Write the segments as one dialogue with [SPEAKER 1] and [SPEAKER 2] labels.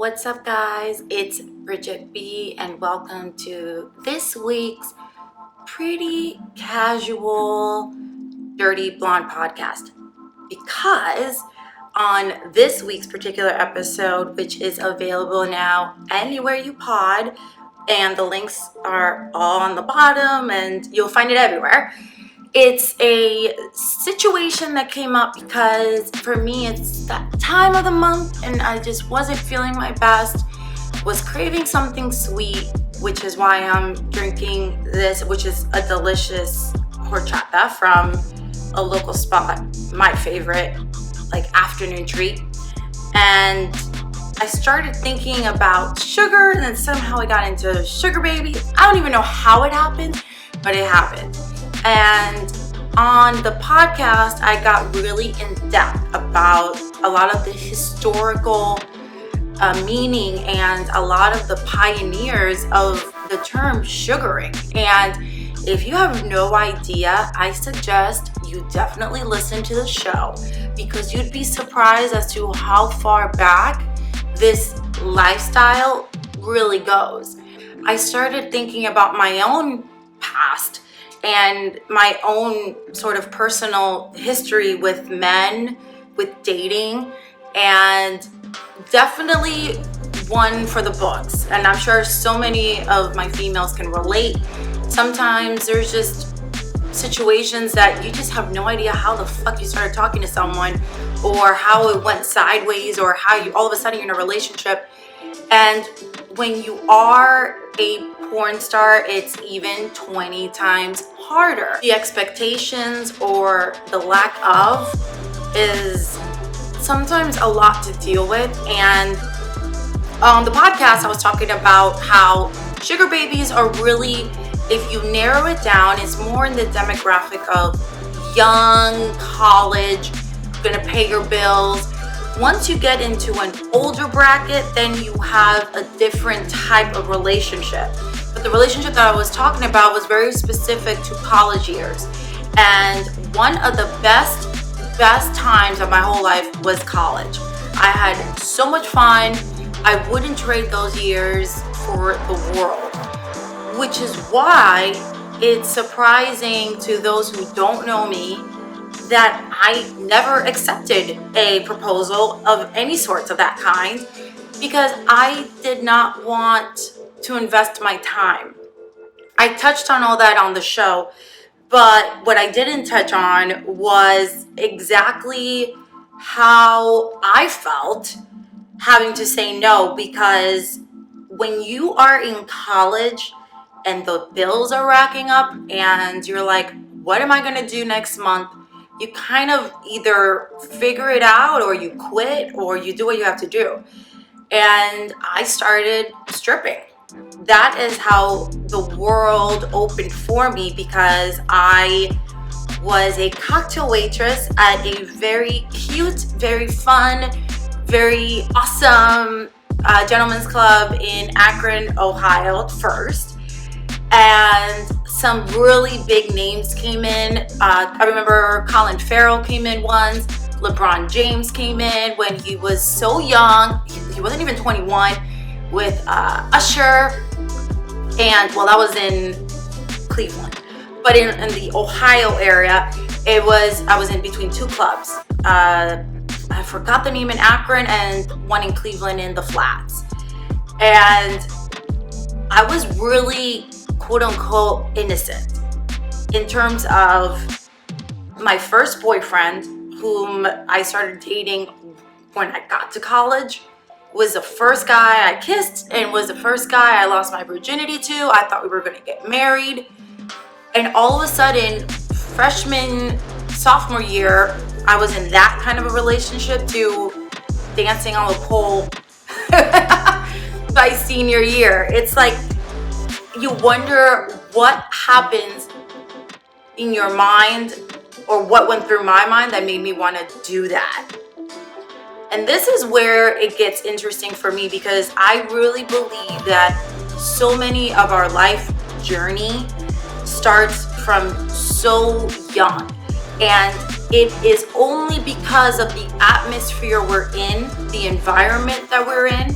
[SPEAKER 1] What's up, guys? It's Bridget B, and welcome to this week's pretty casual Dirty Blonde podcast. Because on this week's particular episode, which is available now anywhere you pod, and the links are all on the bottom and you'll find it everywhere. It's a situation that came up because for me it's that time of the month and I just wasn't feeling my best, was craving something sweet, which is why I'm drinking this, which is a delicious horchata from a local spot, my favorite afternoon treat. And I started thinking about sugar, and then somehow I got into sugar babies. I don't even know how it happened, but it happened. And on the podcast, I got really in depth about a lot of the historical meaning and a lot of the pioneers of the term sugaring. And if you have no idea, I suggest you definitely listen to the show, because you'd be surprised as to how far back this lifestyle really goes. I started thinking about my own past and my own sort of personal history with men, with dating, and definitely one for the books. And I'm sure so many of my females can relate. Sometimes there's just situations that you just have no idea how the fuck you started talking to someone, or how it went sideways, or how you all of a sudden you're in a relationship. And when you are a porn star, it's even 20 times harder. The expectations or the lack of is sometimes a lot to deal with. And on the podcast, I was talking about how sugar babies are really, if you narrow it down, it's more in the demographic of young, college, gonna pay your bills. Once you get into an older bracket, then you have a different type of relationship. But the relationship that I was talking about was very specific to college years. And one of the best times of my whole life was college. I had so much fun. I wouldn't trade those years for the world. Which is why it's surprising to those who don't know me that I never accepted a proposal of any sorts of that kind, because I did not want to invest my time. I touched on all that on the show, but what I didn't touch on was exactly how I felt having to say no, because when you are in college and the bills are racking up and you're like, what am I going to do next month? You kind of either figure it out, or you quit, or you do what you have to do. And I started stripping. That is how the world opened for me, because I was a cocktail waitress at a very cute, very fun, very awesome gentleman's club in Akron, Ohio first. And some really big names came in. I remember Colin Farrell came in once. LeBron James came in when he was so young. He wasn't even 21, with Usher. And well, that was in Cleveland. But in the Ohio area, I was in between two clubs. I forgot the name in Akron and one in Cleveland in the Flats. And I was really quote unquote innocent in terms of my first boyfriend, whom I started dating when I got to college, was the first guy I kissed and was the first guy I lost my virginity to. I thought we were going to get married. And all of a sudden, freshman, sophomore year, I was in that kind of a relationship, to dancing on the pole by senior year. It's like, you wonder what happens in your mind, or what went through my mind that made me want to do that. And this is where it gets interesting for me, because I really believe that so many of our life journey starts from so young. And it is only because of the atmosphere we're in, the environment that we're in,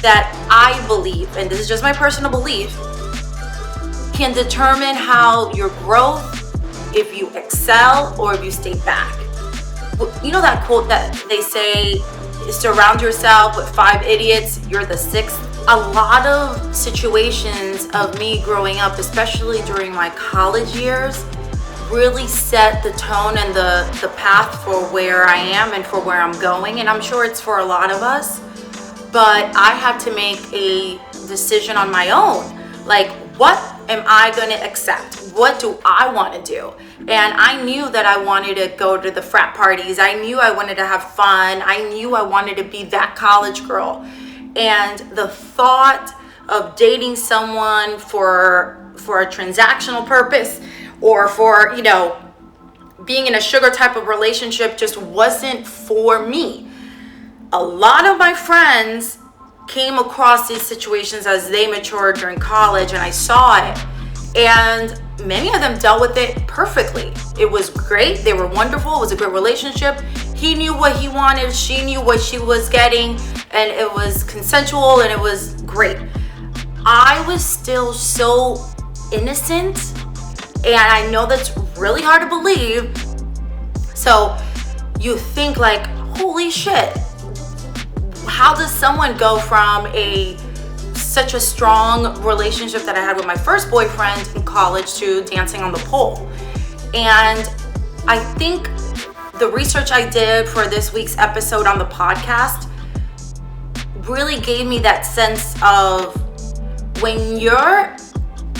[SPEAKER 1] that I believe, and this is just my personal belief, can determine how your growth, if you excel or if you stay back. You know that quote that they say, surround yourself with 5 idiots, you're the 6th? A lot of situations of me growing up, especially during my college years, really set the tone and the path for where I am and for where I'm going. And I'm sure it's for a lot of us. But I had to make a decision on my own. Like, what am I going to accept? What do I want to do? And I knew that I wanted to go to the frat parties. I knew I wanted to have fun. I knew I wanted to be that college girl. And the thought of dating someone for a transactional purpose or for, being in a sugar type of relationship just wasn't for me. A lot of my friends came across these situations as they matured during college, and I saw it. And many of them dealt with it perfectly. It was great. They were wonderful. It was a great relationship. He knew what he wanted. She knew what she was getting. And it was consensual and it was great. I was still so innocent. And I know that's really hard to believe. So you think like, holy shit. How does someone go from such a strong relationship that I had with my first boyfriend in college to dancing on the pole? And I think the research I did for this week's episode on the podcast really gave me that sense of when you're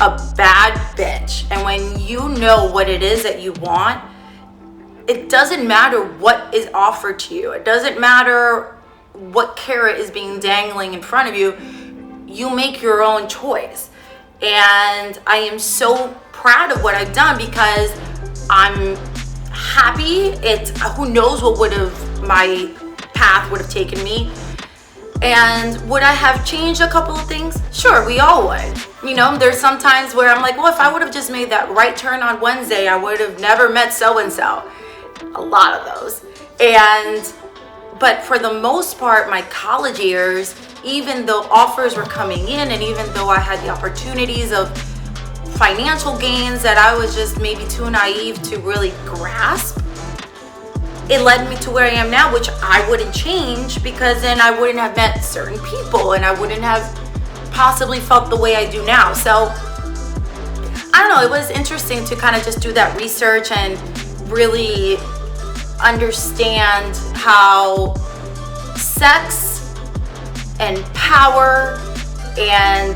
[SPEAKER 1] a bad bitch and when you know what it is that you want, it doesn't matter what is offered to you. It doesn't matter what carrot is being dangling in front of you. You make your own choice. And I am so proud of what I've done because I'm happy. Who knows what my path would have taken me. And would I have changed a couple of things? Sure, we all would. There's some times where I'm like, well, if I would have just made that right turn on Wednesday, I would have never met so-and-so. A lot of those. But for the most part, my college years, even though offers were coming in and even though I had the opportunities of financial gains that I was just maybe too naive to really grasp, it led me to where I am now, which I wouldn't change because then I wouldn't have met certain people and I wouldn't have possibly felt the way I do now. So I don't know, it was interesting to kind of just do that research and really understand how sex and power and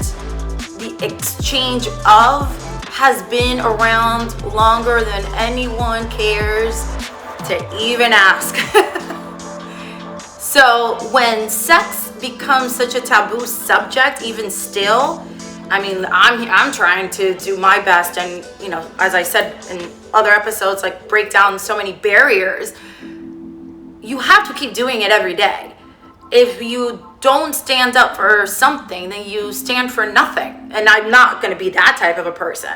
[SPEAKER 1] the exchange of has been around longer than anyone cares to even ask. So when sex becomes such a taboo subject, even still, I'm trying to do my best and, as I said in other episodes, like break down so many barriers. You have to keep doing it every day. If you don't stand up for something, then you stand for nothing. And I'm not going to be that type of a person.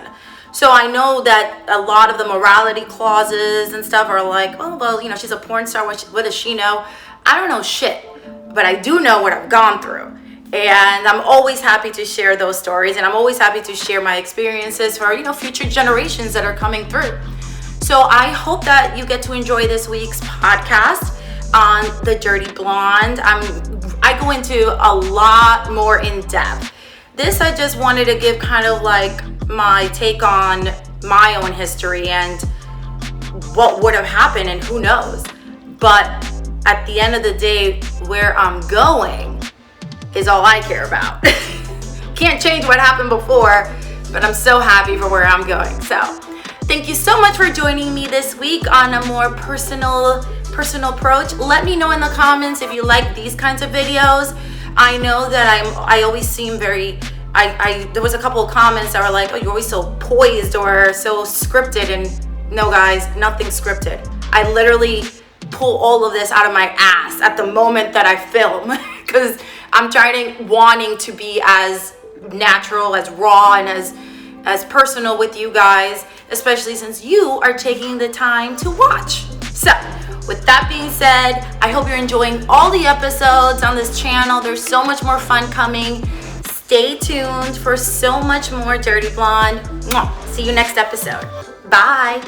[SPEAKER 1] So I know that a lot of the morality clauses and stuff are like, oh, well, she's a porn star. What does she know? I don't know shit, but I do know what I've gone through. And I'm always happy to share those stories. And I'm always happy to share my experiences for, future generations that are coming through. So I hope that you get to enjoy this week's podcast on the Dirty Blonde. I go into a lot more in depth. This I just wanted to give kind of like my take on my own history and what would have happened and who knows. But at the end of the day, where I'm going is all I care about. Can't change what happened before, but I'm so happy for where I'm going. So thank you so much for joining me this week on a more personal approach. Let me know in the comments if you like these kinds of videos. I know that I always seem very, there was a couple of comments that were like, oh, you're always so poised or so scripted. And no, guys, nothing scripted. I literally pull all of this out of my ass at the moment that I film because I'm wanting to be as natural, as raw, and as personal with you guys, especially since you are taking the time to watch. So With that being said, I hope you're enjoying all the episodes on this channel. There's so much more fun coming. Stay tuned for so much more Dirty Blonde. Mwah. See you next episode. Bye.